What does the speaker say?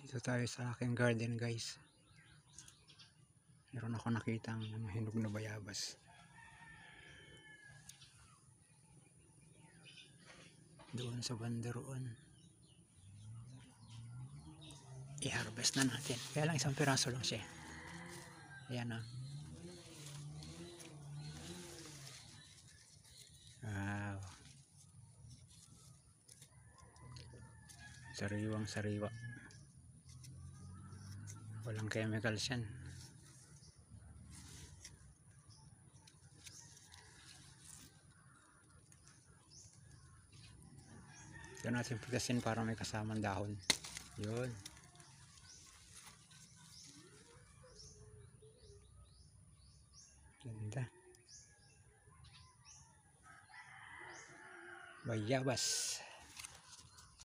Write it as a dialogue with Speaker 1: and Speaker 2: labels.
Speaker 1: Dito tayo sa aking garden, guys. Meron ako nakitang hinog na bayabas. Doon sa banderoon. I-harvest na natin. Kaya lang isang piraso lang siya. Ayan na. Wow. Sariwang sariwa. Walang chemicals yan. Ito natin pitasin para may kasamang dahon. Yun. Ganda. Bayabas.